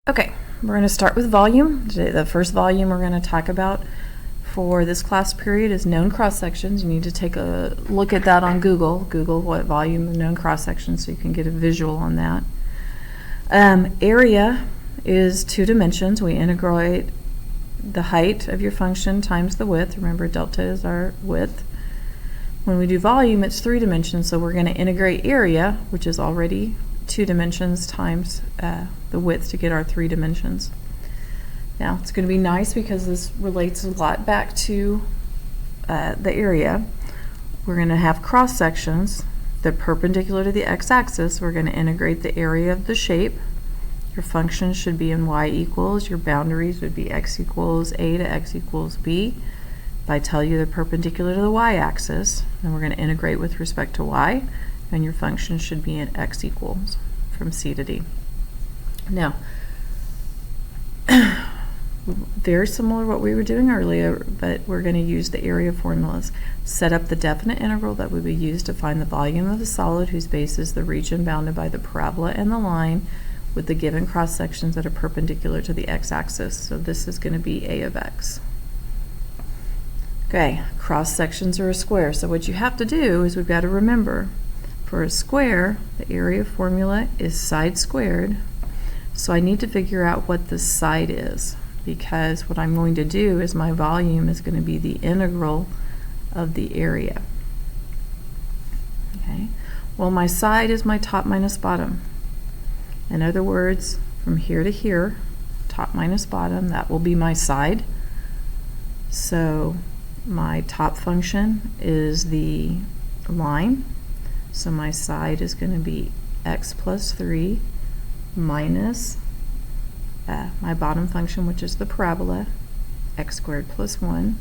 Okay, we're going to start with volume. The first volume we're going to talk about for this class period is known cross-sections. You need to take a look at that on Google. Google what volume of known cross-sections so you can get a visual on that. Area is two dimensions. We integrate the height of your function times the width. Remember, delta is our width. When we do volume, it's three dimensions, so we're going to integrate area, which is already two dimensions times the width to get our three dimensions. Now it's going to be nice because this relates a lot back to the area. We're going to have cross sections that are perpendicular to the x-axis. We're going to integrate the area of the shape. Your function should be in y equals. Your boundaries would be x equals a to x equals b. If I tell you they're perpendicular to the y-axis, then we're going to integrate with respect to y, and your function should be in x equals from c to d. Now, very similar to what we were doing earlier, but we're going to use the area formulas. Set up the definite integral that we would use to find the volume of the solid whose base is the region bounded by the parabola and the line with the given cross sections that are perpendicular to the x-axis. So this is going to be a of x. Okay, cross sections are a square. So what you have to do is we've got to remember, for a square, the area formula is side squared. So I need to figure out what the side is, because what I'm going to do is my volume is going to be the integral of the area. Okay. Well, my side is my top minus bottom. In other words, from here to here, top minus bottom, that will be my side. So my top function is the line. So my side is going to be x plus 3 minus my bottom function, which is the parabola, x squared plus 1. I'm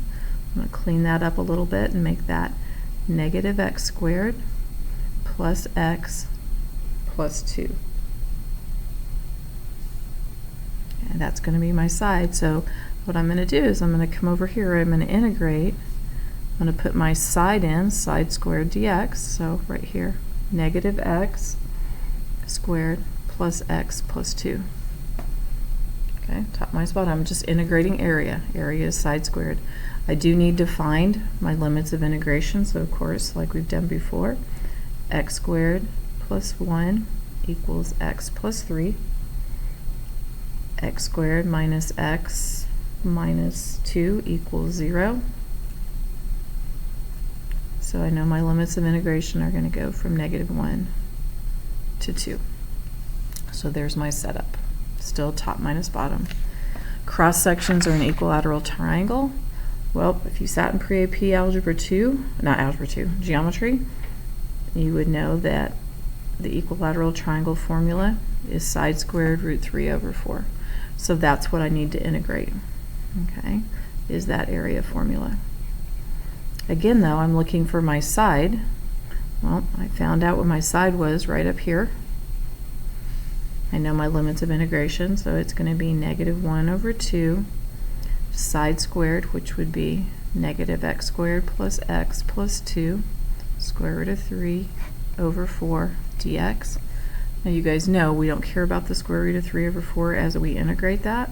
going to clean that up a little bit and make that negative x squared plus x plus 2. And that's going to be my side. So what I'm going to do is I'm going to come over here, I'm going to integrate. I'm going to put my side in, side squared dx, so right here, negative x squared plus x plus 2. Okay, top minus bottom. I'm just integrating area. Area is side squared. I do need to find my limits of integration, so of course, like we've done before, x squared plus 1 equals x plus 3. X squared minus x minus 2 equals 0. So I know my limits of integration are going to go from negative 1 to 2. So there's my setup. Still top minus bottom. Cross sections are an equilateral triangle. Well, if you sat in pre-AP algebra 2, not algebra 2, geometry, you would know that the equilateral triangle formula is side squared root 3 over 4. So that's what I need to integrate. Okay, is that area formula. Again, though, I'm looking for my side. Well, I found out what my side was right up here. I know my limits of integration, so it's going to be negative 1 over 2 side squared, which would be negative x squared plus x plus 2 square root of 3 over 4 dx. Now you guys know we don't care about the square root of 3 over 4 as we integrate that.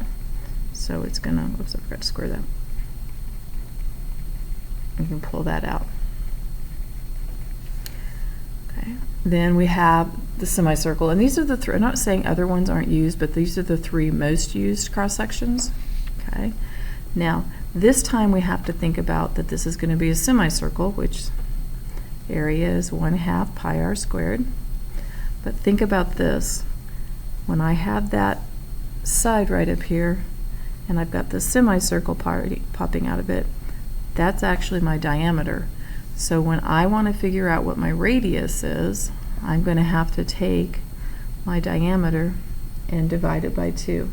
So it's going to, oops, I forgot to square that. You can pull that out. Okay. Then we have the semicircle, and these are the three. I'm not saying other ones aren't used, but these are the three most used cross sections. Okay. Now this time we have to think about that this is going to be a semicircle, which area is 1/2 pi r squared. But think about this. When I have that side right up here, and I've got the semicircle popping out of it, that's actually my diameter. So when I want to figure out what my radius is, I'm going to have to take my diameter and divide it by 2.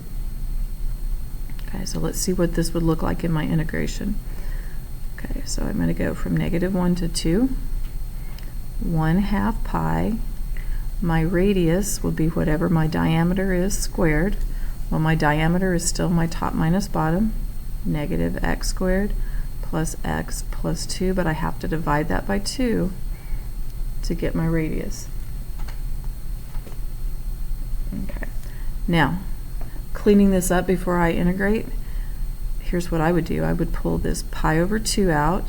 Okay, so let's see what this would look like in my integration. Okay, so I'm going to go from negative 1 to 2, 1/2 pi. My radius will be whatever my diameter is squared. Well, my diameter is still my top minus bottom, negative x squared plus x plus 2, but I have to divide that by 2 to get my radius. Okay. Now, cleaning this up before I integrate, here's what I would do. I would pull this pi over 2 out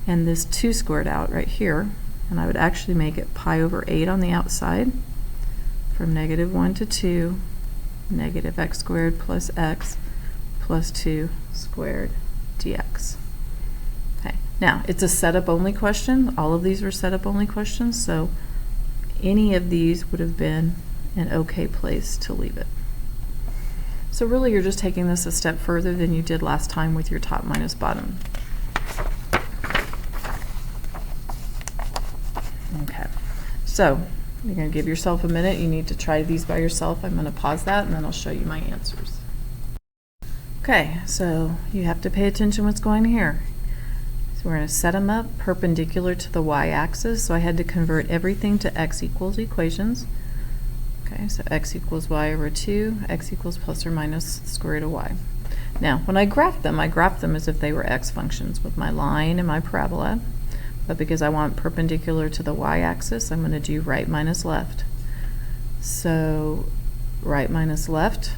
and this 2 squared out right here, and I would actually make it pi over 8 on the outside from -1 to 2, negative x squared plus x plus 2 squared dx. Okay, now it's a setup only question. All of these are setup only questions, so any of these would have been an okay place to leave it. So really you're just taking this a step further than you did last time with your top minus bottom. Okay, so you're going to give yourself a minute. You need to try these by yourself. I'm going to pause that and then I'll show you my answers. Okay, so you have to pay attention what's going here. So we're going to set them up perpendicular to the y-axis. So I had to convert everything to x equals equations. Okay, so x equals y over 2, x equals plus or minus the square root of y. Now, when I graphed them as if they were x functions with my line and my parabola. But because I want perpendicular to the y-axis, I'm going to do right minus left. So right minus left,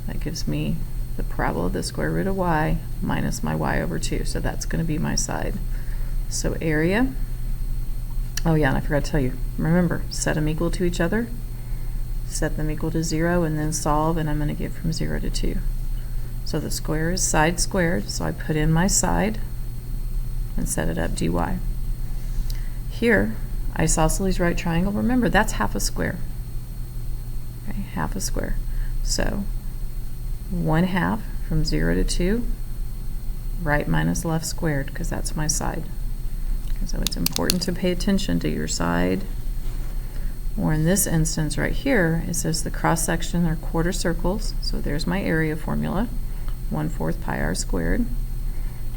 that gives me the parabola of the square root of y minus my y over 2. So that's going to be my side. So area, oh yeah, and I forgot to tell you, remember, set them equal to each other, set them equal to 0, and then solve, and I'm going to get from 0 to 2. So the square is side squared, so I put in my side and set it up dy. Here, isosceles right triangle, remember that's half a square. Okay, half a square. So 1/2 from 0 to 2, right minus left squared, because that's my side. Okay, so it's important to pay attention to your side. Or in this instance right here, it says the cross section are quarter circles, so there's my area formula, 1/4 pi r squared.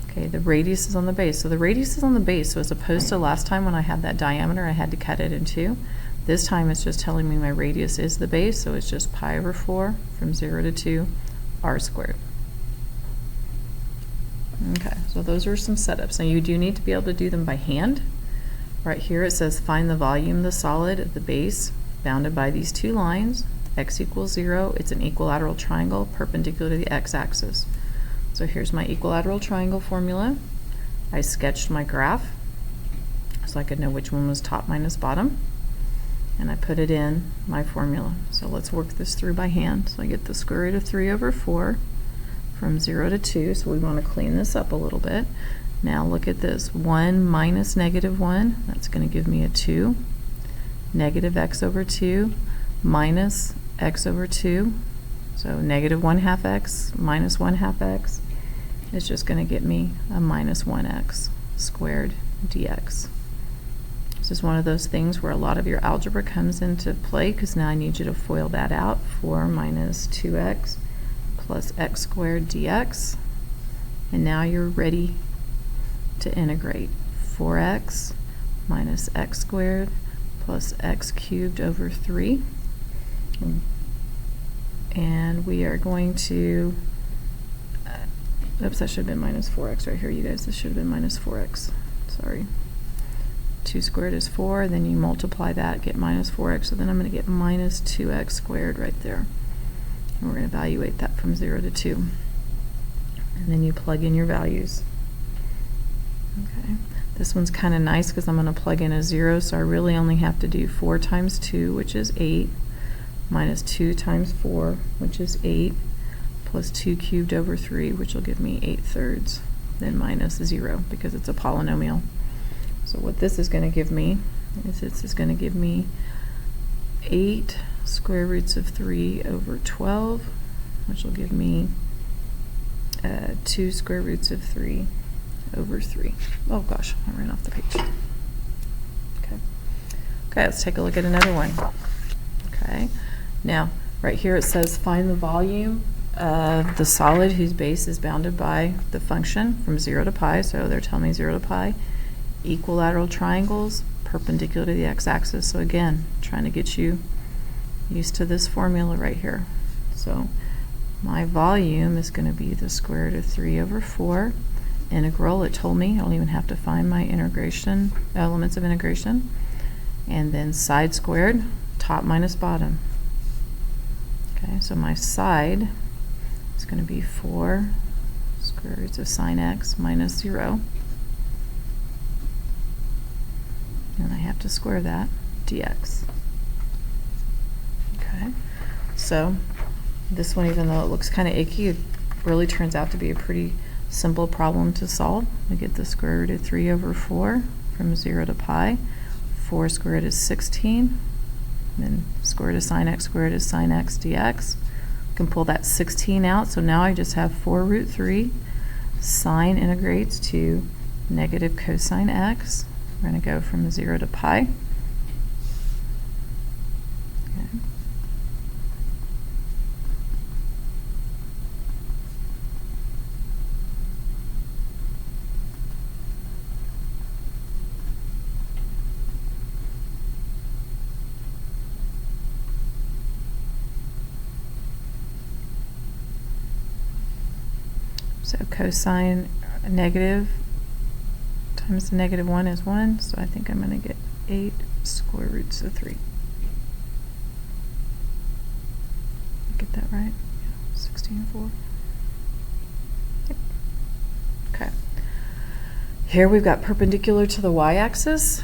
Okay, the radius is on the base. So the radius is on the base, so as opposed to last time when I had that diameter, I had to cut it in 2. This time it's just telling me my radius is the base, so it's just pi over 4 from 0 to 2 r squared. Okay, so those are some setups. Now you do need to be able to do them by hand. Right here it says find the volume of the solid of the base bounded by these two lines, x equals 0. It's an equilateral triangle perpendicular to the x-axis. So here's my equilateral triangle formula. I sketched my graph so I could know which one was top minus bottom, and I put it in my formula. So let's work this through by hand. So I get the square root of 3 over 4 from 0 to 2, so we want to clean this up a little bit. Now look at this, 1 minus -1, that's going to give me a 2. Negative x over 2 minus x over 2, so negative 1/2 x minus 1/2 x is just going to get me a minus 1x squared dx. This is one of those things where a lot of your algebra comes into play, because now I need you to FOIL that out. 4 minus 2x plus x squared dx, and now you're ready to integrate. 4x minus x squared plus x cubed over 3, and we are going to oops, that should have been minus 4x right here, you guys. This should have been minus 4x, sorry. 2 squared is 4, then you multiply that, get minus 4x, so then I'm going to get minus 2x squared right there, and we're going to evaluate that from 0 to 2, and then you plug in your values. Okay, this one's kind of nice because I'm going to plug in a 0, so I really only have to do 4 times 2, which is 8, minus 2 times 4, which is 8, plus 2 cubed over 3, which will give me 8/3, then minus 0, because it's a polynomial. So what this is going to give me is this is going to give me 8 square roots of 3 over 12, which will give me 2 square roots of 3 over 3. Oh gosh, I ran off the page. Okay. Okay, let's take a look at another one. Okay, now right here it says find the volume of the solid whose base is bounded by the function from 0 to pi. So they're telling me 0 to pi. Equilateral triangles perpendicular to the x-axis. So again, trying to get you used to this formula right here. So my volume is going to be the square root of 3 over 4. Integral, it told me, I don't even have to find my integration, elements of integration. And then side squared, top minus bottom. Okay, so my side It's going to be 4 square roots of sine x minus 0. And I have to square that, dx. Okay, so this one, even though it looks kind of icky, it really turns out to be a pretty simple problem to solve. We get the square root of 3 over 4 from 0 to pi. 4 squared is 16. Then square root of sine x squared is sine x dx. I can pull that 16 out, so now I just have 4 root 3. Sine integrates to negative cosine x. We're going to go from 0 to pi. Okay. So cosine negative times the negative 1 is 1, so I think I'm going to get 8 square roots of 3. Get that right? Yeah, 16, 4. Yep. Okay. Here we've got perpendicular to the y-axis.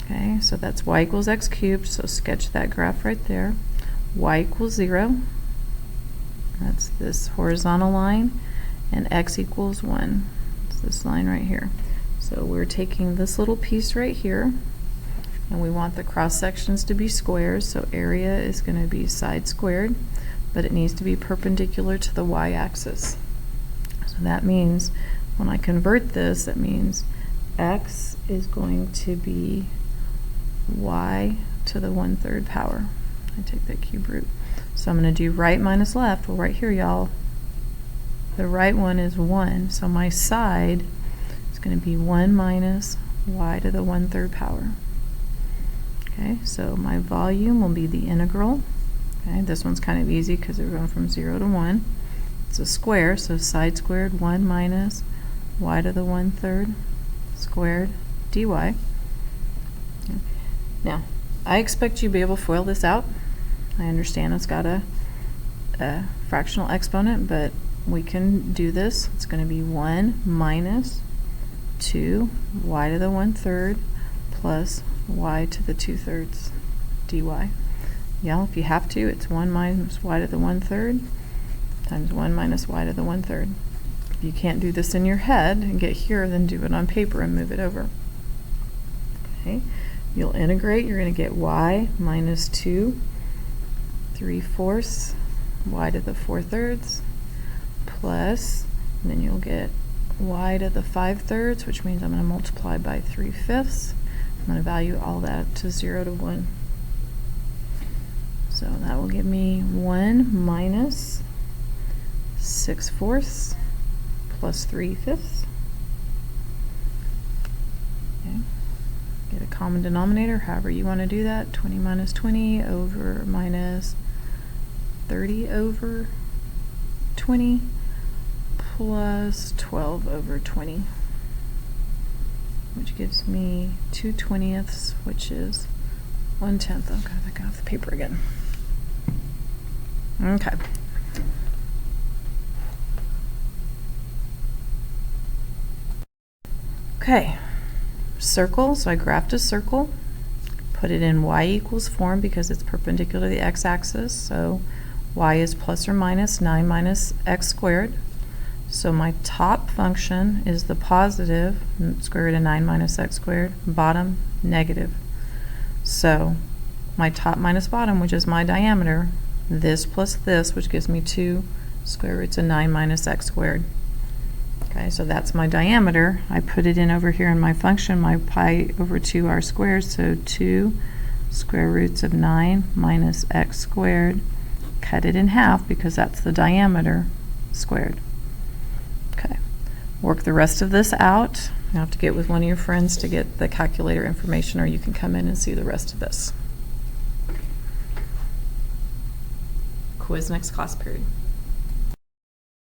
Okay, so that's y equals x cubed, so sketch that graph right there. Y equals 0. That's this horizontal line, and x equals 1. It's this line right here. So we're taking this little piece right here, and we want the cross sections to be squares, so area is going to be side squared, but it needs to be perpendicular to the y-axis. So that means when I convert this, that means x is going to be y to the 1/3 power. I take that cube root. So I'm going to do right minus left. Well, right here, y'all, the right one is 1, so my side is going to be 1 minus y to the 1/3 power. Okay, so my volume will be the integral. Okay, this one's kind of easy because we're going from 0 to 1. It's a square, so side squared 1 minus y to the 1/3 squared dy. Okay. Now, I expect you to be able to FOIL this out. I understand it's got a fractional exponent, but we can do this. It's going to be 1 minus 2 y to the 1/3 plus y to the 2/3 dy. Yeah, if you have to, it's 1 minus y to the 1/3 times 1 minus y to the 1/3. If you can't do this in your head and get here, then do it on paper and move it over. Okay, you'll integrate. You're going to get y minus 2 3/4 y to the 4/3 plus, and then you'll get y to the 5/3, which means I'm going to multiply by 3/5. I'm going to value all that to 0 to 1. So that will give me 1 minus 6/4 plus 3/5. Okay. Get a common denominator, however you want to do that. 20 minus 20 over minus 30 over 20 plus 12 over 20, which gives me 2/20, which is 1/10. Oh god, I got off the paper again. Okay. Okay, circle, so I graphed a circle, put it in y equals form because it's perpendicular to the x-axis, so y is plus or minus 9 minus x squared. So my top function is the positive square root of 9 minus x squared, bottom negative. So my top minus bottom, which is my diameter, this plus this, which gives me 2 square roots of 9 minus x squared. Okay, so that's my diameter. I put it in over here in my function, my pi over 2 r squared, so 2 square roots of 9 minus x squared. Cut it in half because that's the diameter squared. Okay, work the rest of this out. You have to get with one of your friends to get the calculator information, or you can come in and see the rest of this. Quiz next class period.